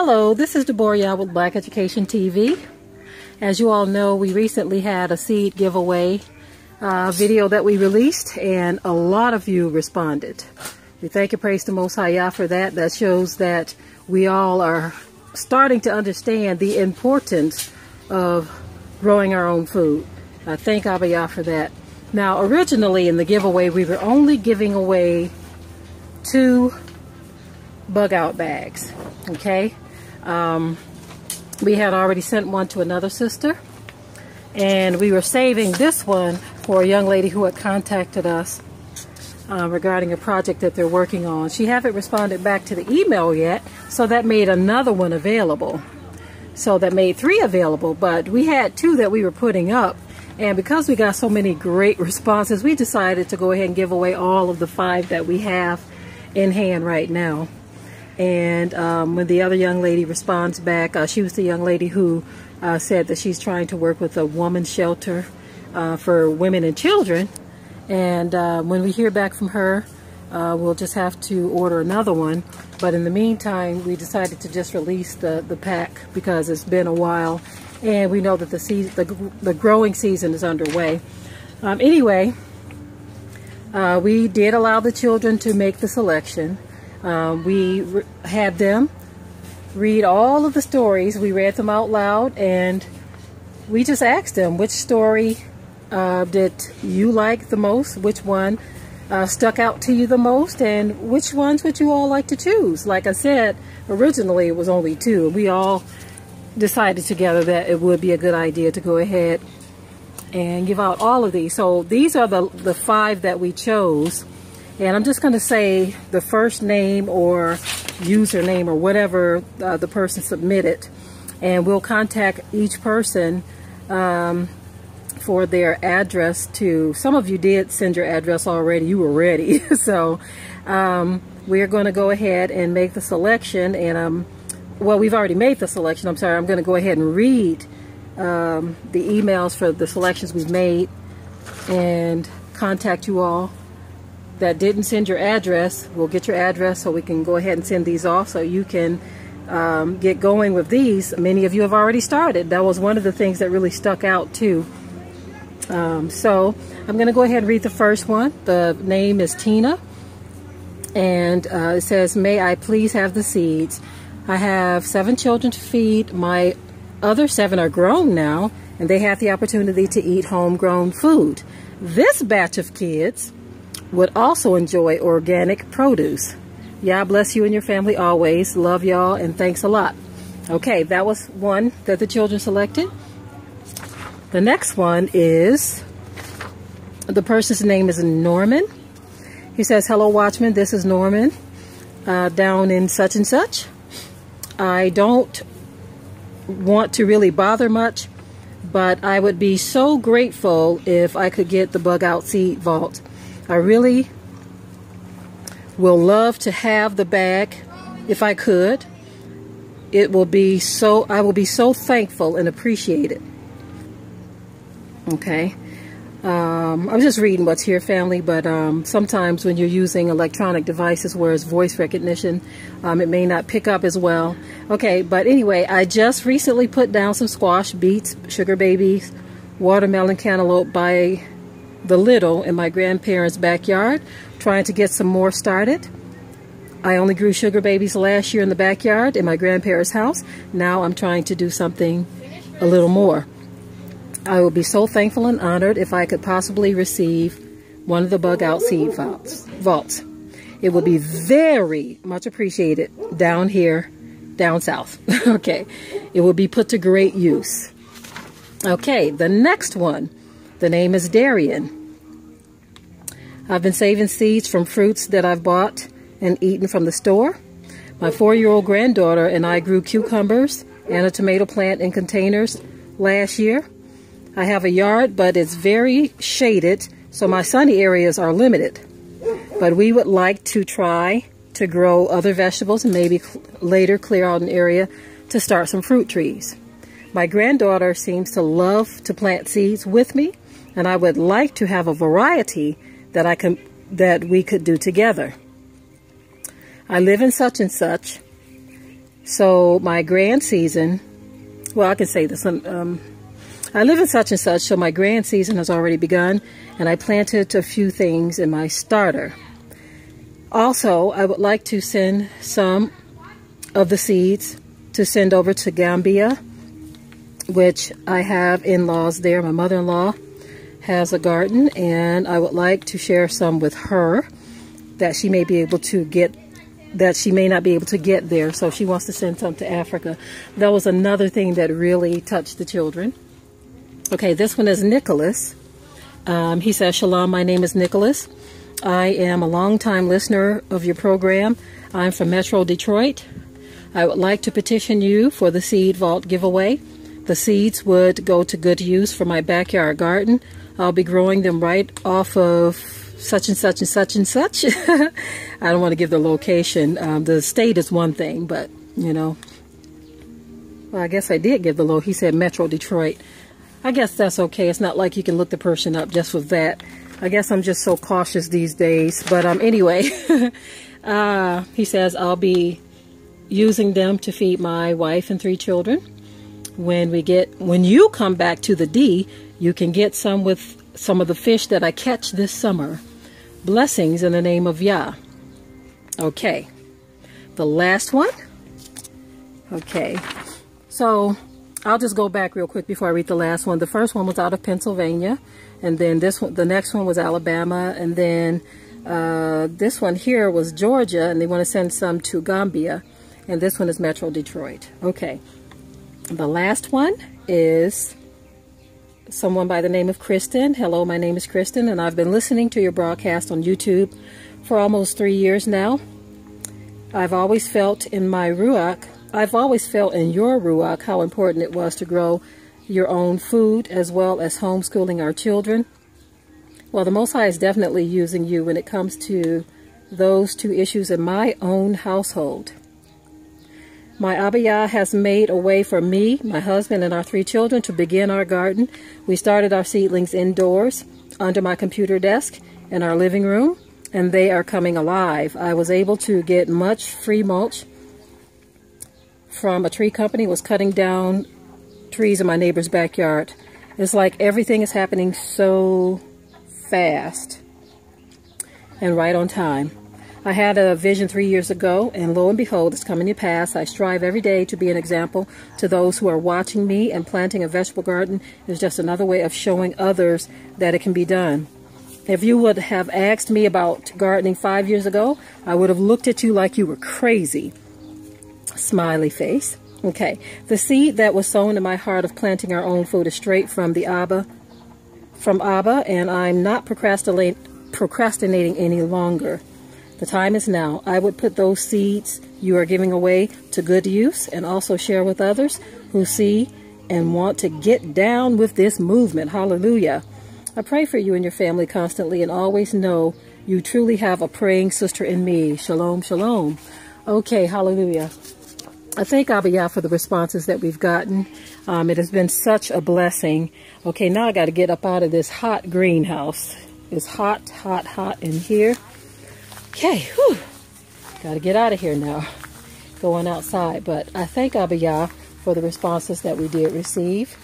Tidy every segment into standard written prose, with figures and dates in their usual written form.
Hello, this is Deborah with Black Education TV. As you all know, we recently had a seed giveaway video that we released, and a lot of you responded. We thank and praise the Most High Yah for that. That shows that we all are starting to understand the importance of growing our own food. I thank Abba Yah for that. Now, originally in the giveaway, we were only giving away 2 bug out bags. Okay, we had already sent one to another sister, and we were saving this one for a young lady who had contacted us regarding a project that they're working on. She haven't responded back to the email yet, so that made another one available. So that made 3 available, but we had 2 that we were putting up, and because we got so many great responses, we decided to go ahead and give away all of the 5 that we have in hand right now. And when the other young lady responds back, she was the young lady who said that she's trying to work with a woman's shelter for women and children. And when we hear back from her, we'll just have to order another one. But in the meantime, we decided to just release the pack because it's been a while, and we know that the growing season is underway. Anyway, we did allow the children to make the selection. We had them read all of the stories. We read them out loud, and we just asked them, which story did you like the most? Which one stuck out to you the most? And which ones would you all like to choose? Like I said, originally it was only 2. We all decided together that it would be a good idea to go ahead and give out all of these. So these are the 5 that we chose. And I'm just going to say the first name or username or whatever the person submitted. And we'll contact each person for their address to. Some of you did send your address already. You were ready. So we're going to go ahead and make the selection. And well, we've already made the selection. I'm sorry. I'm going to go ahead and read the emails for the selections we've made and contact you all that didn't send your address. We'll get your address so we can go ahead and send these off so you can get going with these. Many of you have already started. That was one of the things that really stuck out too. So I'm going to go ahead and read the first one. The name is Tina, and it says, "May I please have the seeds? I have 7 children to feed. My other 7 are grown now, and they have the opportunity to eat homegrown food. This batch of kids would also enjoy organic produce. Yah bless you and your family always. Love y'all, and thanks a lot." Okay, that was one that the children selected. The next one is, the person's name is Norman. He says, "Hello, Watchman. This is Norman down in such and such. I don't want to really bother much, but I would be so grateful if I could get the Bug Out Seed Vault. I really will love to have the bag if I could. I will be so thankful and appreciate it." Okay. I'm just reading what's here, family, but sometimes when you're using electronic devices where it's voice recognition, it may not pick up as well. Okay, but anyway, I just recently put down some squash, beets, sugar babies, watermelon, cantaloupe by the little in my grandparents' backyard, trying to get some more started. I only grew sugar babies last year in the backyard in my grandparents' house. Now I'm trying to do something a little more. I would be so thankful and honored if I could possibly receive one of the Bug Out Seed Vaults. It would be very much appreciated down here, down south. Okay, it will be put to great use. Okay, the next one, the name is Darian. I've been saving seeds from fruits that I've bought and eaten from the store. My 4-year-old granddaughter and I grew cucumbers and a tomato plant in containers last year. I have a yard, but it's very shaded, so my sunny areas are limited. But we would like to try to grow other vegetables and maybe later clear out an area to start some fruit trees. My granddaughter seems to love to plant seeds with me, and I would like to have a variety that we could do together. I live in such and such, So my grand season, well, I can say this, I live in such and such, so my grand season has already begun, and I planted a few things in my starter. Also, I would like to send some of the seeds to send over to Gambia, which I have in-laws there. My mother-in-law has a garden, and I would like to share some with her that she may be able to get, that she may not be able to get there. So she wants to send some to Africa. That was another thing that really touched the children. Okay, this one is Nicholas. He says, Shalom, my name is Nicholas. I am a longtime listener of your program. I'm from Metro Detroit. I would like to petition you for the seed vault giveaway. The seeds would go to good use for my backyard garden. I'll be growing them right off of such and such and such and such. I don't want to give the location. The state is one thing, but, you know. Well, I guess I did give the he said Metro Detroit. I guess that's okay. It's not like you can look the person up just with that. I guess I'm just so cautious these days. But anyway, he says I'll be using them to feed my wife and 3 children. When you come back to the D, you can get some with some of the fish that I catch this summer. Blessings in the name of Yah. Okay. The last one. Okay. So I'll just go back real quick before I read the last one. The first one was out of Pennsylvania, and then this one, the next one was Alabama, and then this one here was Georgia, and they want to send some to Gambia, and this one is Metro Detroit. Okay. The last one is someone by the name of Kristen. Hello, my name is Kristen, and I've been listening to your broadcast on YouTube for almost 3 years now. I've always felt in your Ruach how important it was to grow your own food as well as homeschooling our children. Well, the Most High is definitely using you when it comes to those 2 issues in my own household. My Abba Yah has made a way for me, my husband, and our 3 children to begin our garden. We started our seedlings indoors, under my computer desk, in our living room, and they are coming alive. I was able to get much free mulch from a tree company. Was cutting down trees in my neighbor's backyard. It's like everything is happening so fast and right on time. I had a vision 3 years ago, and lo and behold, it's coming to pass. I strive every day to be an example to those who are watching me, and planting a vegetable garden is just another way of showing others that it can be done. If you would have asked me about gardening 5 years ago, I would have looked at you like you were crazy. Smiley face. Okay, the seed that was sown in my heart of planting our own food is straight from Abba, and I'm not procrastinating any longer. The time is now. I would put those seeds you are giving away to good use, and also share with others who see and want to get down with this movement. Hallelujah. I pray for you and your family constantly, and always know you truly have a praying sister in me. Shalom, shalom. Okay, hallelujah. I thank Abba Yah for the responses that we've gotten. It has been such a blessing. Okay, now I got to get up out of this hot greenhouse. It's hot, hot, hot in here. Okay, whew. Got to get out of here now. Going outside. But I thank Abba Yah for the responses that we did receive.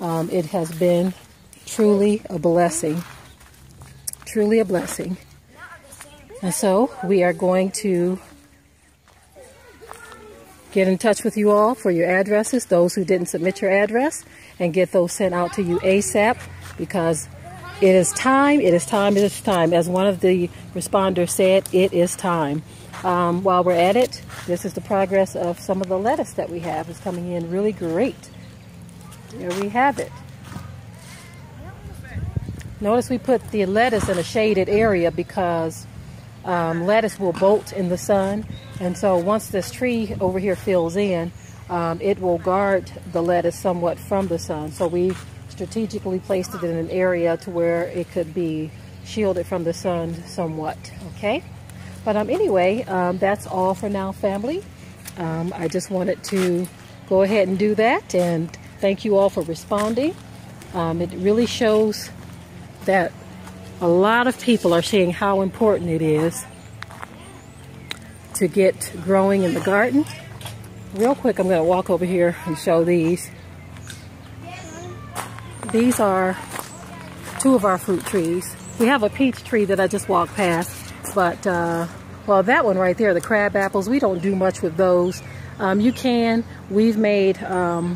It has been truly a blessing. Truly a blessing. And so we are going to get in touch with you all for your addresses, those who didn't submit your address, and get those sent out to you ASAP, because it is time, it is time, it is time. As one of the responders said, it is time. While we're at it, this is the progress of some of the lettuce that we have. It's coming in really great. There we have it. Notice we put the lettuce in a shaded area because lettuce will bolt in the sun. And so once this tree over here fills in, it will guard the lettuce somewhat from the sun. So we strategically placed it in an area to where it could be shielded from the sun somewhat. Okay? But anyway, that's all for now, family. I just wanted to go ahead and do that, and thank you all for responding. It really shows that a lot of people are seeing how important it is to get growing in the garden. Real quick, I'm going to walk over here and show these. These are 2 of our fruit trees. We have a peach tree that I just walked past, but well, that one right there, the crab apples, we don't do much with those. You can. We've made a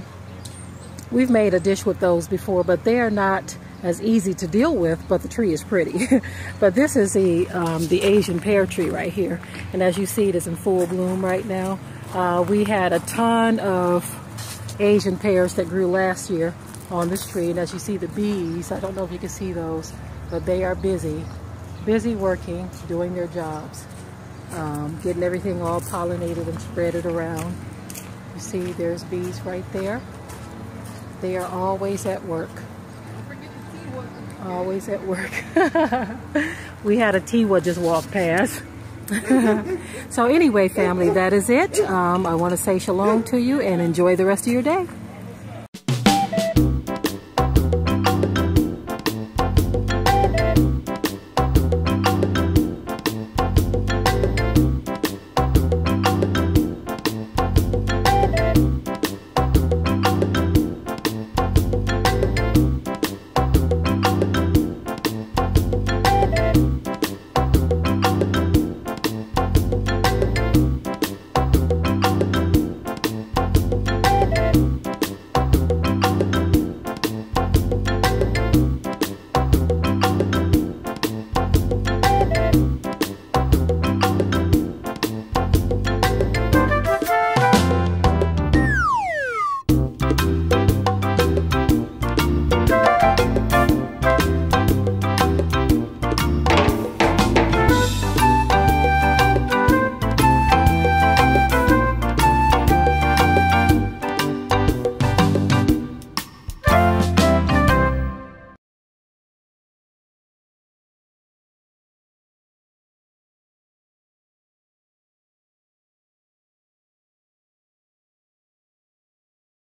dish with those before, but they are not as easy to deal with, but the tree is pretty. But this is the Asian pear tree right here, and as you see, it is in full bloom right now. We had a ton of Asian pears that grew last year on this tree, and as you see the bees, I don't know if you can see those, but they are busy working, doing their jobs, getting everything all pollinated and spread it around. You see there's bees right there. They are always at work. Always at work. We had a Tiwa just walk past. So anyway, family, that is it. I want to say shalom to you and enjoy the rest of your day.